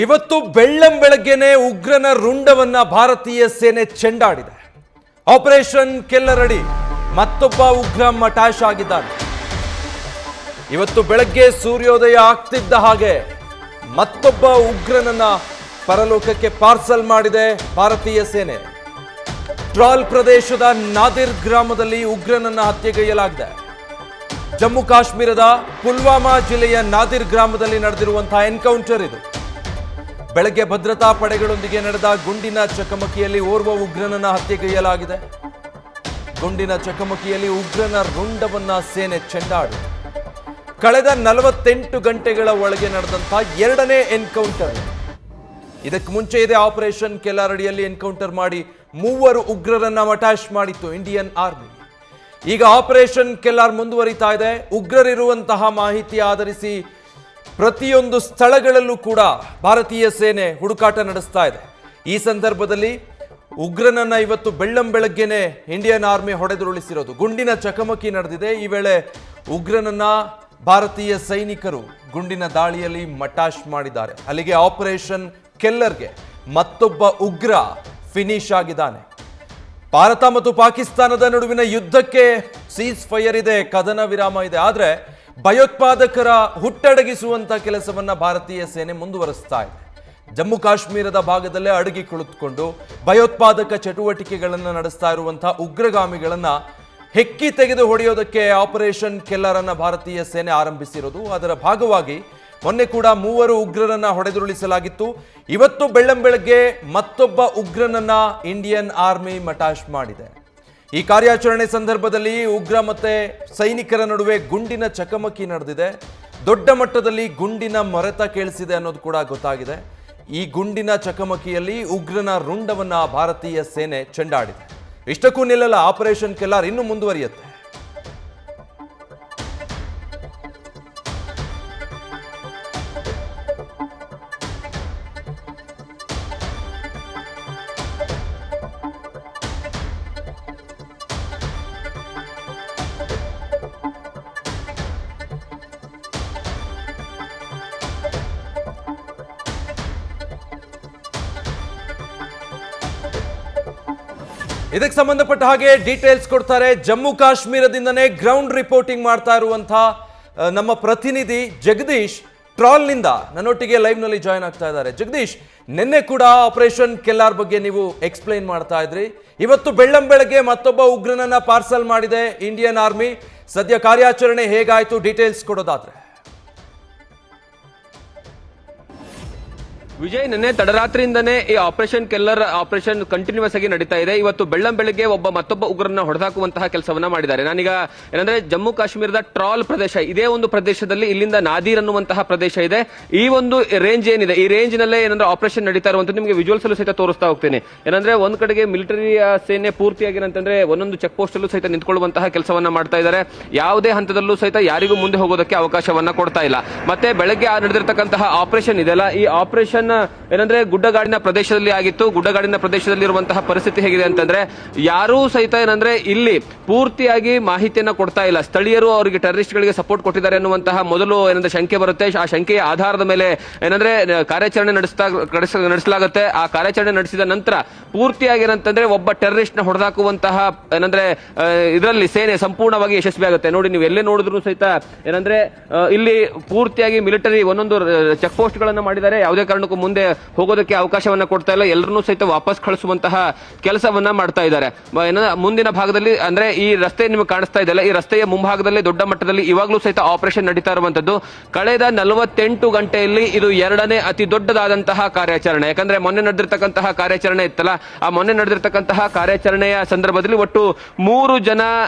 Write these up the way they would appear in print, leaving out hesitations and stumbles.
ಇವತ್ತು ಬೆಳ್ಳಂಬೆಳಗ್ಗೆನೆ ಉಗ್ರನ ರುಂಡವನ್ನ ಭಾರತೀಯ ಸೇನೆ ಚೆಂಡಾಡಿದೆ. ಆಪರೇಷನ್ ಕೆಲ್ಲರಡಿ ಮತ್ತೊಬ್ಬ ಉಗ್ರ ಮಟಾಶ್ ಆಗಿದ್ದಾನೆ. ಇವತ್ತು ಬೆಳಗ್ಗೆ ಸೂರ್ಯೋದಯ ಆಗ್ತಿದ್ದ ಹಾಗೆ ಮತ್ತೊಬ್ಬ ಉಗ್ರನನ್ನ ಪರಲೋಕಕ್ಕೆ ಪಾರ್ಸಲ್ ಮಾಡಿದೆ ಭಾರತೀಯ ಸೇನೆ. ಟ್ರಾಲ್ ಪ್ರದೇಶದ ನಾದಿರ್ ಗ್ರಾಮದಲ್ಲಿ ಉಗ್ರನನ್ನ ಹತ್ಯೆಗೈಯಲಾಗಿದೆ. ಜಮ್ಮು ಕಾಶ್ಮೀರದ ಪುಲ್ವಾಮಾ ಜಿಲ್ಲೆಯ ನಾದಿರ್ ಗ್ರಾಮದಲ್ಲಿ ನಡೆದಿರುವಂತಹ ಎನ್ಕೌಂಟರ್ ಇದು. ಬೆಳಗ್ಗೆ ಭದ್ರತಾ ಪಡೆಗಳೊಂದಿಗೆ ನಡೆದ ಗುಂಡಿನ ಚಕಮಕಿಯಲ್ಲಿ ಓರ್ವ ಉಗ್ರನನ್ನ ಹತ್ಯೆಗೈಯಲಾಗಿದೆ. ಗುಂಡಿನ ಚಕಮಕಿಯಲ್ಲಿ ಉಗ್ರನ ರುಂಡವನ್ನ ಸೇನೆ ಚೆಂಡಾಡಿದೆ. ಕಳೆದ 48 ಗಂಟೆಗಳ ಒಳಗೆ ನಡೆದಂತಹ ಎರಡನೇ ಎನ್ಕೌಂಟರ್. ಇದಕ್ಕೆ ಮುಂಚೆ ಇದೆ ಆಪರೇಷನ್ ಕೆಲ್ಲರಡಿಯಲ್ಲಿ ಎನ್ಕೌಂಟರ್ ಮಾಡಿ 3 ಉಗ್ರರನ್ನ ಮಟಾಶ್ ಮಾಡಿತ್ತು ಇಂಡಿಯನ್ ಆರ್ಮಿ. ಈಗ ಆಪರೇಷನ್ ಕೆಲ್ಲರ್ ಮುಂದುವರಿತಾ ಇದೆ. ಉಗ್ರರಿರುವಂತಹ ಮಾಹಿತಿ ಆಧರಿಸಿ ಪ್ರತಿಯೊಂದು ಸ್ಥಳಗಳಲ್ಲೂ ಕೂಡ ಭಾರತೀಯ ಸೇನೆ ಹುಡುಕಾಟ ನಡೆಸ್ತಾ ಇದೆ. ಈ ಸಂದರ್ಭದಲ್ಲಿ ಉಗ್ರನನ್ನ ಇವತ್ತು ಬೆಳ್ಳಂಬೆಳಗ್ಗೆನೆ ಇಂಡಿಯನ್ ಆರ್ಮಿ ಹೊಡೆದುರುಳಿಸಿರೋದು. ಗುಂಡಿನ ಚಕಮಕಿ ನಡೆದಿದೆ. ಈ ವೇಳೆ ಉಗ್ರನನ್ನ ಭಾರತೀಯ ಸೈನಿಕರು ಗುಂಡಿನ ದಾಳಿಯಲ್ಲಿ ಮಟಾಶ್ ಮಾಡಿದ್ದಾರೆ. ಅಲ್ಲಿಗೆ ಆಪರೇಷನ್ ಕೆಲ್ಲರ್ಗೆ ಮತ್ತೊಬ್ಬ ಉಗ್ರ ಫಿನಿಶ್ ಆಗಿದ್ದಾನೆ. ಭಾರತ ಮತ್ತು ಪಾಕಿಸ್ತಾನದ ನಡುವಿನ ಯುದ್ಧಕ್ಕೆ ಸೀಸ್ ಫೈರ್ ಇದೆ, ಕದನ ವಿರಾಮ ಇದೆ. ಆದರೆ ಭಯೋತ್ಪಾದಕರ ಹುಟ್ಟಡಗಿಸುವಂತ ಕೆಲಸವನ್ನ ಭಾರತೀಯ ಸೇನೆ ಮುಂದುವರಿಸ್ತಾ ಇದೆ. ಜಮ್ಮು ಕಾಶ್ಮೀರದ ಭಾಗದಲ್ಲೇ ಅಡಗಿ ಕುಳಿತುಕೊಂಡು ಭಯೋತ್ಪಾದಕ ಚಟುವಟಿಕೆಗಳನ್ನು ನಡೆಸ್ತಾ ಇರುವಂತಹ ಉಗ್ರಗಾಮಿಗಳನ್ನ ಹೆಕ್ಕಿ ತೆಗೆದು ಹೊಡೆಯೋದಕ್ಕೆ ಆಪರೇಷನ್ ಕೆಲ್ಲರ್ ಅನ್ನ ಭಾರತೀಯ ಸೇನೆ ಆರಂಭಿಸಿರೋದು. ಅದರ ಭಾಗವಾಗಿ ಮೊನ್ನೆ ಕೂಡ 3 ಉಗ್ರರನ್ನ ಹೊಡೆದುರುಳಿಸಲಾಗಿತ್ತು. ಇವತ್ತು ಬೆಳ್ಳಂಬೆಳಗ್ಗೆ ಮತ್ತೊಬ್ಬ ಉಗ್ರನನ್ನ ಇಂಡಿಯನ್ ಆರ್ಮಿ ಮಟಾಶ್ ಮಾಡಿದೆ. ಈ ಕಾರ್ಯಾಚರಣೆ ಸಂದರ್ಭದಲ್ಲಿ ಉಗ್ರ ಮತ್ತೆ ಸೈನಿಕರ ನಡುವೆ ಗುಂಡಿನ ಚಕಮಕಿ ನಡೆದಿದೆ. ದೊಡ್ಡ ಮಟ್ಟದಲ್ಲಿ ಗುಂಡಿನ ಮೊರೆತ ಕೇಳಿಸಿದೆ ಅನ್ನೋದು ಕೂಡ ಗೊತ್ತಾಗಿದೆ. ಈ ಗುಂಡಿನ ಚಕಮಕಿಯಲ್ಲಿ ಉಗ್ರನ ರುಂಡವನ್ನ ಭಾರತೀಯ ಸೇನೆ ಚೆಂಡಾಡಿದೆ. ಇಷ್ಟಕ್ಕೂ ನಿಲ್ಲಲ್ಲ ಆಪರೇಷನ್ ಕೆಲ್ಲರ್ ಇನ್ನೂ ಮುಂದುವರಿಯುತ್ತೆ. ಇದಕ್ಕೆ ಸಂಬಂಧಪಟ್ಟ ಹಾಗೆ ಡೀಟೇಲ್ಸ್ ಕೊಡ್ತಾರೆ ಜಮ್ಮು ಕಾಶ್ಮೀರದಿಂದನೇ ಗ್ರೌಂಡ್ ರಿಪೋರ್ಟಿಂಗ್ ಮಾಡ್ತಾ ಇರುವಂತಹ ನಮ್ಮ ಪ್ರತಿನಿಧಿ ಜಗದೀಶ್ ಟ್ರಾಲ್ನಿಂದ ನನ್ನೊಟ್ಟಿಗೆ ಲೈವ್ ನಲ್ಲಿ ಜಾಯ್ನ್ ಆಗ್ತಾ ಇದ್ದಾರೆ. ಜಗದೀಶ್, ನಿನ್ನೆ ಕೂಡ ಆಪರೇಷನ್ ಕೆಲ್ಲರ್ ಬಗ್ಗೆ ನೀವು ಎಕ್ಸ್ಪ್ಲೈನ್ ಮಾಡ್ತಾ ಇದ್ರಿ. ಇವತ್ತು ಬೆಳ್ಳಂಬೆಳಗ್ಗೆ ಮತ್ತೊಬ್ಬ ಉಗ್ರನನ್ನ ಪಾರ್ಸಲ್ ಮಾಡಿದೆ ಇಂಡಿಯನ್ ಆರ್ಮಿ. ಸದ್ಯ ಕಾರ್ಯಾಚರಣೆ ಹೇಗಾಯ್ತು, ಡೀಟೇಲ್ಸ್ ಕೊಡೋದಾದ್ರೆ? ವಿಜಯ್, ನಿನ್ನೆ ತಡರಾತ್ರಿಯಿಂದನೇ ಈ ಆಪರೇಷನ್ ಕೆಲ್ಲರ್ ಆಪರೇಷನ್ ಕಂಟಿನ್ಯೂಸ್ ಆಗಿ ನಡೀತಾ ಇದೆ. ಇವತ್ತು ಬೆಳ್ಳಂಬೆಳಗ್ಗೆ ಮತ್ತೊಬ್ಬ ಉಗ್ರನ್ನ ಹೊಡೆದಾಕುವಂತಹ ಕೆಲಸವನ್ನ ಮಾಡಿದ್ದಾರೆ. ನಾನೀಗ ಏನಂದ್ರೆ ಜಮ್ಮು ಕಾಶ್ಮೀರದ ಟ್ರಾಲ್ ಪ್ರದೇಶ, ಇದೇ ಒಂದು ಪ್ರದೇಶದಲ್ಲಿ ಇಲ್ಲಿಂದ ನಾದೀರ್ ಅನ್ನುವಂತಹ ಪ್ರದೇಶ ಇದೆ. ಈ ಒಂದು ರೇಂಜ್ ಏನಿದೆ, ಈ ರೇಂಜ್ ನಲ್ಲೇ ಏನಂದ್ರೆ ಆಪರೇಷನ್ ನಡೀತಾ ಇರುವಂತದ್ದು ನಿಮಗೆ ವಿಜುವಲ್ಸ್ ಅಲ್ಲೂ ಸಹಿತ ತೋರಿಸ್ತಾ ಹೋಗ್ತೇನೆ. ಏನಂದ್ರೆ ಒಂದ್ ಕಡೆಗೆ ಮಿಲಿಟರಿ ಸೇನೆ ಪೂರ್ತಿಯಾಗಿ ಏನಂತಂದ್ರೆ ಒಂದೊಂದು ಚೆಕ್ ಪೋಸ್ಟ್ ಅಲ್ಲೂ ಸಹಿತ ನಿಂತ್ಕೊಳ್ಳುವಂತಹ ಕೆಲಸವನ್ನ ಮಾಡ್ತಾ ಇದ್ದಾರೆ. ಯಾವುದೇ ಹಂತದಲ್ಲೂ ಸಹಿತ ಯಾರಿಗೂ ಮುಂದೆ ಹೋಗೋದಕ್ಕೆ ಅವಕಾಶವನ್ನ ಕೊಡ್ತಾ ಇಲ್ಲ. ಮತ್ತೆ ಬೆಳಗ್ಗೆ ನಡೆದಿರ್ತಕ್ಕಂತಹ ಆಪರೇಷನ್ ಇದೆಯಲ್ಲ, ಈ ಆಪರೇಷನ್ ಏನಂದ್ರೆ ಗುಡ್ಡಗಾಡಿನ ಪ್ರದೇಶದಲ್ಲಿ ಆಗಿತ್ತು. ಗುಡ್ಡಗಾಡಿನ ಪ್ರದೇಶದಲ್ಲಿ ಇರುವಂತಹ ಪರಿಸ್ಥಿತಿ ಹೇಗಿದೆ ಅಂತಂದ್ರೆ ಯಾರೂ ಸಹಿತ ಏನಂದ್ರೆ ಇಲ್ಲಿ ಪೂರ್ತಿಯಾಗಿ ಮಾಹಿತಿಯನ್ನ ಕೊಡ್ತಾ ಇಲ್ಲ. ಸ್ಥಳೀಯರು ಅವರಿಗೆ ಟೆರರಿಸ್ಟ್ ಗಳಿಗೆ ಸಪೋರ್ಟ್ ಕೊಟ್ಟಿದ್ದಾರೆ ಅನ್ನುವಂತಹ ಮೊದಲು ಏನಂದ್ರೆ ಶಂಕೆ ಬರುತ್ತೆ. ಆ ಶಂಕೆಯ ಆಧಾರದ ಮೇಲೆ ಏನಂದ್ರೆ ಕಾರ್ಯಾಚರಣೆ ನಡೆಸಲಾಗುತ್ತೆ. ಆ ಕಾರ್ಯಾಚರಣೆ ನಡೆಸಿದ ನಂತರ ಪೂರ್ತಿಯಾಗಿ ಏನಂತಂದ್ರೆ ಒಬ್ಬ ಟೆರರಿಸ್ಟ್ ನ ಹೊಡೆದಾಕುವಂತಹ ಏನಂದ್ರೆ ಇದರಲ್ಲಿ ಸೇನೆ ಸಂಪೂರ್ಣವಾಗಿ ಯಶಸ್ವಿ ಆಗುತ್ತೆ. ನೋಡಿ, ನೀವು ಎಲ್ಲೇ ನೋಡಿದ್ರು ಸಹಿತ ಏನಂದ್ರೆ ಇಲ್ಲಿ ಪೂರ್ತಿಯಾಗಿ ಮಿಲಿಟರಿ ಒಂದೊಂದು ಚೆಕ್ ಪೋಸ್ಟ್ ಗಳನ್ನ ಮಾಡಿದ್ದಾರೆ. ಯಾವುದೇ ಕಾರಣಕ್ಕೂ ಮುಂದೆ ಹೋಗೋದಕ್ಕೆ ಅವಕಾಶವನ್ನ ಕೊಡ್ತಾ ಇಲ್ಲ. ಎಲ್ಲರನ್ನೂ ಸಹಿತ ವಾಪಸ್ ಕಳಿಸುವಂತಹ ಕೆಲಸವನ್ನ ಮಾಡ್ತಾ ಇದ್ದಾರೆ. ಮುಂದಿನ ಭಾಗದಲ್ಲಿ ಅಂದ್ರೆ ಈ ರಸ್ತೆ ನಿಮಗೆ ಕಾಣಿಸ್ತಾ ಇದೆಯಲ್ಲ, ಈ ರಸ್ತೆಯ ಮುಂಭಾಗದಲ್ಲಿ ದೊಡ್ಡ ಮಟ್ಟದಲ್ಲಿ ಇವಾಗಲೂ ಸಹಿತ ಆಪರೇಷನ್ ನಡೀತಾ ಇರುವಂತದ್ದು. ಕಳೆದ 48 ಗಂಟೆಯಲ್ಲಿ ಇದು ಎರಡನೇ ಅತಿ ದೊಡ್ಡದಾದಂತಹ ಕಾರ್ಯಾಚರಣೆ. ಯಾಕಂದ್ರೆ ಮೊನ್ನೆ ನಡೆದಿರ್ತಕ್ಕಂತಹ ಕಾರ್ಯಾಚರಣೆ ಇತ್ತಲ್ಲ, ಆ ಮೊನ್ನೆ ನಡೆದಿರ್ತಕ್ಕಂತಹ ಕಾರ್ಯಾಚರಣೆಯ ಸಂದರ್ಭದಲ್ಲಿ ಒಟ್ಟು 3 ಜನ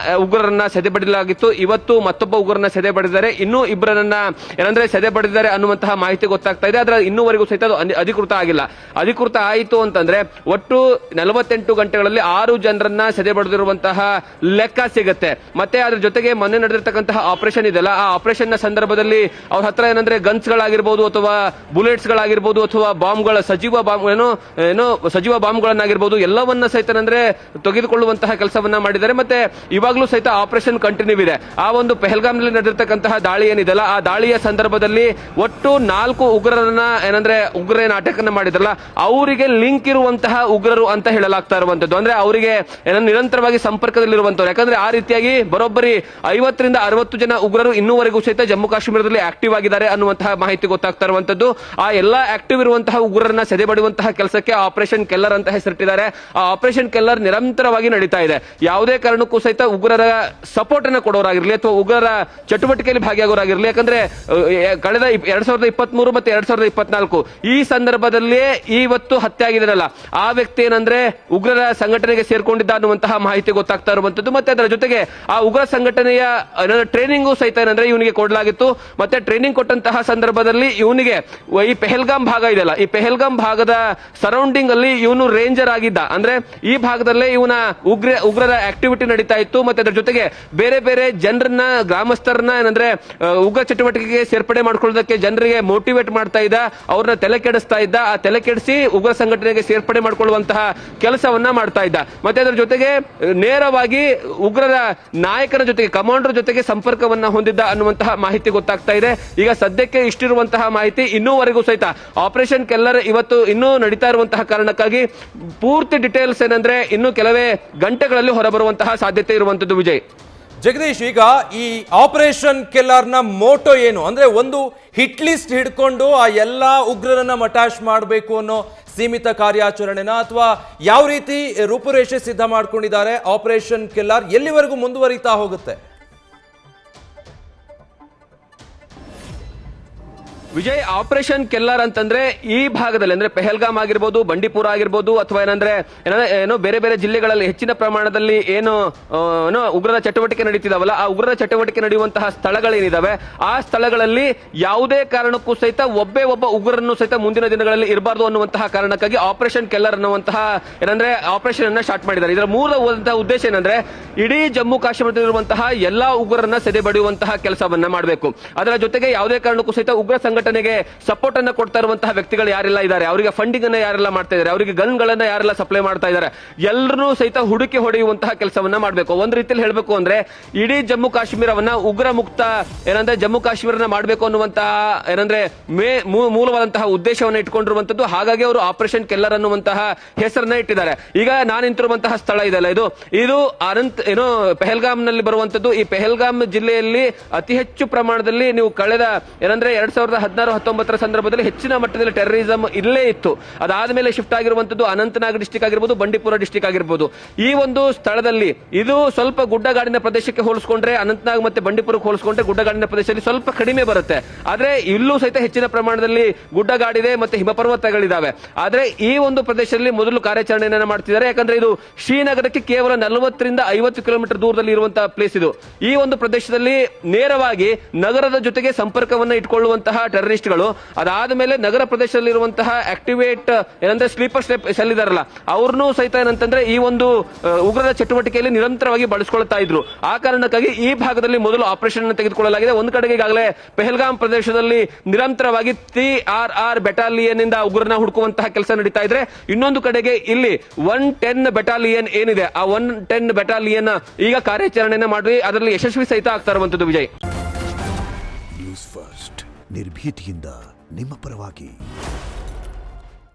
ಉಗ್ರರನ್ನ ಸೆದೆಬಡಿಲಾಗಿತ್ತು. ಇವತ್ತು ಮತ್ತೊಬ್ಬ ಉಗ್ರರನ್ನ ಸೆದೆಬಡಿದ್ದಾರೆ. ಇನ್ನೂ ಇಬ್ಬರನ್ನ ಏನಂದ್ರೆ ಸೆದೆಬಡಿದ್ದಾರೆ ಅನ್ನುವಂತಹ ಮಾಹಿತಿ ಗೊತ್ತಾಗ್ತಾ ಇದೆ. ಆದ್ರೆ ಇನ್ನೂವರೆಗೂ ಸಹಿತ ಅಧಿಕೃತ ಆಗಿಲ್ಲ. ಅಧಿಕೃತ ಆಯಿತು ಅಂತಂದ್ರೆ ಒಟ್ಟು 48 ಗಂಟೆಗಳಲ್ಲಿ 6 ಜನರನ್ನ ಸೆದೆಬಡಿದಿರುವಂತಹ ಲೆಕ್ಕ ಸಿಗುತ್ತೆ. ಮತ್ತೆ ಅದ್ರ ಜೊತೆಗೆ ಮೊನ್ನೆ ನಡೆದಿರ್ತಕ್ಕಂತಹ ಆಪರೇಷನ್ ಇದೆಲ್ಲ, ಆ ಆಪರೇಷನ್ ನ ಸಂದರ್ಭದಲ್ಲಿ ಅವ್ರ ಹತ್ರ ಏನಂದ್ರೆ ಗನ್ಸ್ ಗಳಾಗಿರ್ಬೋದು ಅಥವಾ ಬುಲೆಟ್ಸ್ ಗಳಾಗಿರ್ಬೋದು ಅಥವಾ ಬಾಂಬ್ಗಳ ಸಜೀವ ಬಾಂಬ್ ಗಳನ್ನಾಗಿರ್ಬೋದು ಎಲ್ಲವನ್ನ ಸಹಿತ ಅಂದ್ರೆ ತೆಗೆದುಕೊಳ್ಳುವಂತಹ ಕೆಲಸವನ್ನ ಮಾಡಿದ್ದಾರೆ. ಮತ್ತೆ ಇವಾಗಲೂ ಸಹಿತ ಆಪರೇಷನ್ ಕಂಟಿನ್ಯೂ ಇದೆ. ಆ ಒಂದು ಪೆಹಲ್ಗಾಮ್ನಲ್ಲಿ ನಡೆದಿರ್ತಕ್ಕಂತಹ ದಾಳಿ ಏನಿದೆಲ್ಲ, ಆ ದಾಳಿಯ ಸಂದರ್ಭದಲ್ಲಿ ಒಟ್ಟು 4 ಉಗ್ರರನ್ನ ಏನಂದ್ರೆ ಉಗ್ರರ ಏನು ಅಟ್ಯಾಕ್ ಮಾಡಿದ್ರಲ್ಲ ಅವರಿಗೆ ಲಿಂಕ್ ಇರುವಂತಹ ಉಗ್ರರು ಅಂತ ಹೇಳಲಾಗ್ತಾ ಇರುವಂತದ್ದು. ಅಂದ್ರೆ ಅವರಿಗೆ ನಿರಂತರವಾಗಿ ಸಂಪರ್ಕದಲ್ಲಿರುವಂತವ್ರು. ಯಾಕಂದ್ರೆ ಆ ರೀತಿಯಾಗಿ ಬರೋಬ್ಬರಿ 50 ರಿಂದ 60 ಜನ ಉಗ್ರರು ಇನ್ನೂವರೆಗೂ ಸಹಿತ ಜಮ್ಮು ಕಾಶ್ಮೀರದಲ್ಲಿ ಆಕ್ಟಿವ್ ಆಗಿದ್ದಾರೆ ಅನ್ನುವಂತಹ ಮಾಹಿತಿ ಗೊತ್ತಾಗ್ತಾ ಇರುವಂತದ್ದು. ಆ ಎಲ್ಲಾ ಆಕ್ಟಿವ್ ಇರುವಂತಹ ಉಗ್ರರನ್ನ ಸೆದೆಬಡಿಯುವಂತಹ ಕೆಲಸಕ್ಕೆ ಆಪರೇಷನ್ ಕೆಲ್ಲರ್ ಅಂತ ಹೆಸರಿಟ್ಟಿದ್ದಾರೆ. ಆ ಆಪರೇಷನ್ ಕೆಲ್ಲರ್ ನಿರಂತರವಾಗಿ ನಡೀತಾ ಇದೆ. ಯಾವುದೇ ಕಾರಣಕ್ಕೂ ಸಹಿತ ಉಗ್ರರ ಸಪೋರ್ಟ್ ಅನ್ನ ಕೊಡೋರಾಗಿರ್ಲಿ ಅಥವಾ ಉಗ್ರರ ಚಟುವಟಿಕೆಯಲ್ಲಿ ಭಾಗಿಯಾಗೋರಾಗಿರ್ಲಿ, ಯಾಕಂದ್ರೆ ಕಳೆದ 2023 ಮತ್ತೆ 2024 ಈ ಸಂದರ್ಭದಲ್ಲಿ ಇವತ್ತು ಹತ್ಯೆ ಆಗಿದಾರಲ್ಲ ಆ ವ್ಯಕ್ತಿ ಏನಂದ್ರೆ ಉಗ್ರರ ಸಂಘಟನೆಗೆ ಸೇರ್ಕೊಂಡಿದ್ದ ಅನ್ನುವಂತಹ ಮಾಹಿತಿ ಗೊತ್ತಾಗ್ತಾ ಇರುವಂತದ್ದು. ಮತ್ತೆ ಅದರ ಜೊತೆಗೆ ಆ ಉಗ್ರ ಸಂಘಟನೆಯ ಟ್ರೈನಿಂಗು ಸಹಿತ ಏನಂದ್ರೆ ಇವನಿಗೆ ಕೊಡಲಾಗಿತ್ತು. ಮತ್ತೆ ಟ್ರೈನಿಂಗ್ ಕೊಟ್ಟಂತಹ ಸಂದರ್ಭದಲ್ಲಿ ಇವನಿಗೆ ಈ ಪೆಹಲ್ಗಾಮ್ ಭಾಗ ಇದೆಯಲ್ಲ, ಈ ಪೆಹಲ್ಗಾಮ್ ಭಾಗದ ಸರೌಂಡಿಂಗ್ ಅಲ್ಲಿ ಇವನು ರೇಂಜರ್ ಆಗಿದ್ದ. ಅಂದ್ರೆ ಈ ಭಾಗದಲ್ಲೇ ಇವನ ಉಗ್ರರ ಆಕ್ಟಿವಿಟಿ ನಡೀತಾ ಇತ್ತು. ಮತ್ತೆ ಅದರ ಜೊತೆಗೆ ಬೇರೆ ಬೇರೆ ಜನರನ್ನ, ಗ್ರಾಮಸ್ಥರನ್ನ ಏನಂದ್ರೆ ಉಗ್ರ ಚಟುವಟಿಕೆಗೆ ಸೇರ್ಪಡೆ ಮಾಡ್ಕೊಳ್ಳೋದಕ್ಕೆ ಜನರಿಗೆ ಮೋಟಿವೇಟ್ ಮಾಡ್ತಾ ಇದ್ದ, ಅವ್ರನ್ನ ತಲೆ ಕೆಡಿಸ್ತಾ ಇದ್ದ. ಆ ತಲೆ ಕೆಡಿಸಿ ಉಗ್ರ ಸಂಘಟನೆಗೆ ಸೇರ್ಪಡೆ ಮಾಡಿಕೊಳ್ಳುವಂತಹ ಕೆಲಸವನ್ನ ಮಾಡ್ತಾ ಇದ್ದ. ಮತ್ತೆ ಅದರ ಜೊತೆಗೆ ನೇರವಾಗಿ ಉಗ್ರರ ನಾಯಕನ ಜೊತೆಗೆ, ಕಮಾಂಡರ್ ಜೊತೆಗೆ ಸಂಪರ್ಕವನ್ನ ಹೊಂದಿದ್ದ ಅನ್ನುವಂತಹ ಮಾಹಿತಿ ಗೊತ್ತಾಗ್ತಾ ಇದೆ. ಈಗ ಸದ್ಯಕ್ಕೆ ಇಷ್ಟಿರುವಂತಹ ಮಾಹಿತಿ. ಇನ್ನೂವರೆಗೂ ಸಹಿತ ಆಪರೇಷನ್ ಕೆಲ್ಲರ್ ಇವತ್ತು ಇನ್ನೂ ನಡೀತಾ ಇರುವಂತಹ ಕಾರಣಕ್ಕಾಗಿ ಪೂರ್ತಿ ಡೀಟೇಲ್ಸ್ ಏನಂದ್ರೆ ಇನ್ನು ಕೆಲವೇ ಗಂಟೆಗಳಲ್ಲಿ ಹೊರಬರುವಂತಹ ಸಾಧ್ಯತೆ ಇರುವಂತದ್ದು. ವಿಜಯ್, ಜಗದೀಶ್, ಈಗ ಈ ಆಪರೇಷನ್ ಕೆಲ್ಲರ್ನ ಮೋಟೋ ಏನು? ಅಂದ್ರೆ ಒಂದು ಹಿಟ್ ಲಿಸ್ಟ್ ಹಿಡ್ಕೊಂಡು ಆ ಎಲ್ಲಾ ಉಗ್ರರನ್ನ ಮಟಾಶ್ ಮಾಡಬೇಕು ಅನ್ನೋ ಸೀಮಿತ ಕಾರ್ಯಾಚರಣೆನ, ಅಥವಾ ಯಾವ ರೀತಿ ರೂಪುರೇಷೆ ಸಿದ್ಧ ಮಾಡ್ಕೊಂಡಿದ್ದಾರೆ ಆಪರೇಷನ್ ಕೆಲ್ಲರ್? ಎಲ್ಲಿವರೆಗೂ ಮುಂದುವರಿತಾ ಹೋಗುತ್ತೆ? ವಿಜಯ್, ಆಪರೇಷನ್ ಕೆಲ್ಲರ್ ಅಂತಂದ್ರೆ ಈ ಭಾಗದಲ್ಲಿ ಅಂದ್ರೆ ಪೆಹಲ್ಗಾಮ್ ಆಗಿರ್ಬೋದು, ಬಂಡಿಪುರ ಆಗಿರ್ಬೋದು, ಅಥವಾ ಏನೋ ಬೇರೆ ಬೇರೆ ಜಿಲ್ಲೆಗಳಲ್ಲಿ ಹೆಚ್ಚಿನ ಪ್ರಮಾಣದಲ್ಲಿ ಏನು ಉಗ್ರರ ಚಟುವಟಿಕೆ ನಡೀತಿದಾವಲ್ಲ, ಆ ಉಗ್ರರ ಚಟುವಟಿಕೆ ನಡೆಯುವಂತಹ ಸ್ಥಳಗಳೇನಿದಾವೆ ಆ ಸ್ಥಳಗಳಲ್ಲಿ ಯಾವುದೇ ಕಾರಣಕ್ಕೂ ಸಹಿತ ಒಬ್ಬ ಉಗ್ರರನ್ನು ಸಹಿತ ಮುಂದಿನ ದಿನಗಳಲ್ಲಿ ಇರಬಾರ್ದು ಅನ್ನುವಂತಹ ಕಾರಣಕ್ಕಾಗಿ ಆಪರೇಷನ್ ಕೆಲ್ಲರ್ ಅನ್ನುವಂತಹ ಏನಂದ್ರೆ ಆಪರೇಷನ್ ಅನ್ನ ಸ್ಟಾರ್ಟ್ ಮಾಡಿದ್ದಾರೆ. ಇದರ ಮೂಲವಂತಹ ಉದ್ದೇಶ ಏನಂದ್ರೆ ಇಡೀ ಜಮ್ಮು ಕಾಶ್ಮೀರದಲ್ಲಿರುವಂತಹ ಎಲ್ಲಾ ಉಗ್ರರನ್ನ ಸೆದೆ ಬಡಿಯುವಂತಹ ಕೆಲಸವನ್ನ ಮಾಡಬೇಕು. ಅದರ ಜೊತೆಗೆ ಯಾವುದೇ ಕಾರಣಕ್ಕೂ ಸಹಿತ ಉಗ್ರ ಸಂಘಟನೆಗೆ ಸಪೋರ್ಟ್ ಅನ್ನ ಕೊಡ್ತಾ ಇರುವಂತಹ ವ್ಯಕ್ತಿಗಳು ಯಾರೆಲ್ಲ ಇದ್ದಾರೆ, ಅವರಿಗೆ ಫಂಡಿಂಗ್ ಅನ್ನ ಯಾರೆಲ್ಲ ಮಾಡ್ತಾ ಇದ್ದಾರೆ, ಅವರಿಗೆ ಗನ್ ಗಳನ್ನ ಯಾರೆಲ್ಲ ಸಪ್ಲೈ ಮಾಡ್ತಾ ಇದ್ದಾರೆ, ಎಲ್ಲರನ್ನೂ ಸಹಿತ ಹುಡುಕಿ ಹೊಡೆಯುವಂತಹ ಕೆಲಸವನ್ನ ಮಾಡಬೇಕು. ಒಂದ್ ರೀತಿಯಲ್ಲಿ ಹೇಳಬೇಕು ಅಂದ್ರೆ ಇಡೀ ಜಮ್ಮು ಕಾಶ್ಮೀರವನ್ನ ಉಗ್ರ ಮುಕ್ತ ಏನಂದ್ರೆ ಜಮ್ಮು ಕಾಶ್ಮೀರನ ಮಾಡಬೇಕು ಅನ್ನುವಂತಹ ಏನಂದ್ರೆ ಮೂಲವಾದಂತಹ ಉದ್ದೇಶವನ್ನ ಇಟ್ಕೊಂಡಿರುವಂತದ್ದು. ಹಾಗಾಗಿ ಅವರು ಆಪರೇಷನ್ ಕೆಲ್ಲರ್ ಅನ್ನುವಂತಹ ಹೆಸರನ್ನ ಇಟ್ಟಿದ್ದಾರೆ. ಈಗ ನಾನು ನಿಂತಿರುವಂತಹ ಸ್ಥಳ ಇದೆಲ್ಲ, ಇದು ಪೆಹಲ್ಗಾಮ್ ನಲ್ಲಿ ಬರುವಂತದ್ದು. ಈ ಪೆಹಲ್ಗಾಮ್ ಜಿಲ್ಲೆಯಲ್ಲಿ ಅತಿ ಹೆಚ್ಚು ಪ್ರಮಾಣದಲ್ಲಿ ನೀವು ಕಳೆದ ಏನಂದ್ರೆ 2016-19 ಸಂದರ್ಭದಲ್ಲಿ ಹೆಚ್ಚಿನ ಮಟ್ಟದಲ್ಲಿ ಟೆರರಿಸಂ ಇಲ್ಲೇ ಇತ್ತು. ಅದಾದ್ಮೇಲೆ ಶಿಫ್ಟ್ ಆಗಿರುವಂತದ್ದು ಅನಂತನಾಗ್ ಡಿಸ್ಟಿಕ್ ಆಗಿರ್ಬೋದು, ಬಂಡಿಪುರ ಡಿಸ್ಟಿಕ್ ಆಗಿರ್ಬೋದು. ಈ ಒಂದು ಸ್ಥಳದಲ್ಲಿ ಇದು ಸ್ವಲ್ಪ ಗುಡ್ಡಗಾಡಿನ ಪ್ರದೇಶಕ್ಕೆ ಹೋಲಿಸಿಕೊಂಡ್ರೆ, ಅನಂತನಾಗ್ ಮತ್ತೆ ಬಂಡಿಪುರಕ್ಕೆ ಹೋಲಿಸಿಕೊಂಡ್ರೆ ಗುಡ್ಡಗಾಡಿನ ಪ್ರದೇಶದಲ್ಲಿ ಸ್ವಲ್ಪ ಕಡಿಮೆ ಬರುತ್ತೆ. ಆದ್ರೆ ಇಲ್ಲೂ ಸಹಿತ ಹೆಚ್ಚಿನ ಪ್ರಮಾಣದಲ್ಲಿ ಗುಡ್ಡಗಾಡಿದೆ ಮತ್ತೆ ಹಿಮಪರ್ವತಗಳಿದಾವೆ. ಆದ್ರೆ ಈ ಒಂದು ಪ್ರದೇಶದಲ್ಲಿ ಮೊದಲು ಕಾರ್ಯಾಚರಣೆಯನ್ನ ಮಾಡ್ತಿದ್ದಾರೆ. ಯಾಕಂದ್ರೆ ಇದು ಶ್ರೀನಗರಕ್ಕೆ ಕೇವಲ 40 ರಿಂದ 50 ಕಿಲೋಮೀಟರ್ ದೂರದಲ್ಲಿ ಇರುವಂತಹ ಪ್ಲೇಸ್ ಇದು. ಈ ಒಂದು ಪ್ರದೇಶದಲ್ಲಿ ನೇರವಾಗಿ ನಗರದ ಜೊತೆಗೆ ಸಂಪರ್ಕವನ್ನ ಇಟ್ಕೊಳ್ಳುವಂತಹ ಟೆರರಿಸ್ಟ್ಗಳು, ಅದಾದ ಮೇಲೆ ನಗರ ಪ್ರದೇಶದಲ್ಲಿರುವಂತಹ ಆಕ್ಟಿವೇಟ್ ಏನಂದ್ರೆ ಸ್ಲೀಪರ್ ಸೆಲ್ ಇದಾರಲ್ಲ ಅವ್ರನ್ನೂ ಸಹಿತ ಏನಂತಂದ್ರೆ ಈ ಒಂದು ಉಗ್ರರ ಚಟುವಟಿಕೆಯಲ್ಲಿ ನಿರಂತರವಾಗಿ ಬಳಸಿಕೊಳ್ತಾ ಇದ್ರು. ಆ ಕಾರಣಕ್ಕಾಗಿ ಈ ಭಾಗದಲ್ಲಿ ಮೊದಲು ಆಪರೇಷನ್ ಅನ್ನು ತೆಗೆದುಕೊಳ್ಳಲಾಗಿದೆ. ಒಂದು ಕಡೆಗೆ ಈಗಾಗಲೇ ಪೆಹಲ್ಗಾಮ್ ಪ್ರದೇಶದಲ್ಲಿ ನಿರಂತರವಾಗಿ TRR ಬೆಟಾಲಿಯನ್ ಇಂದ ಉಗ್ರನ ಹುಡುಕುವಂತಹ ಕೆಲಸ ನಡೀತಾ ಇದ್ರೆ, ಇನ್ನೊಂದು ಕಡೆಗೆ ಇಲ್ಲಿ 110 ಬೆಟಾಲಿಯನ್ ಏನಿದೆ ಆ 110 ಬೆಟಾಲಿಯನ್ ಈಗ ಕಾರ್ಯಾಚರಣೆಯನ್ನ ಮಾಡಿ ಅದರಲ್ಲಿ ಯಶಸ್ವಿ ಸಹಿತ ಆಗ್ತಾ ಇರುವಂತದ್ದು. ವಿಜಯ್, ನ್ಯೂಸ್ ಫಸ್ಟ್ ನಿರ್ಭೀತಿಯಿಂದ ನಿಮ್ಮ ಪರವಾಗಿ.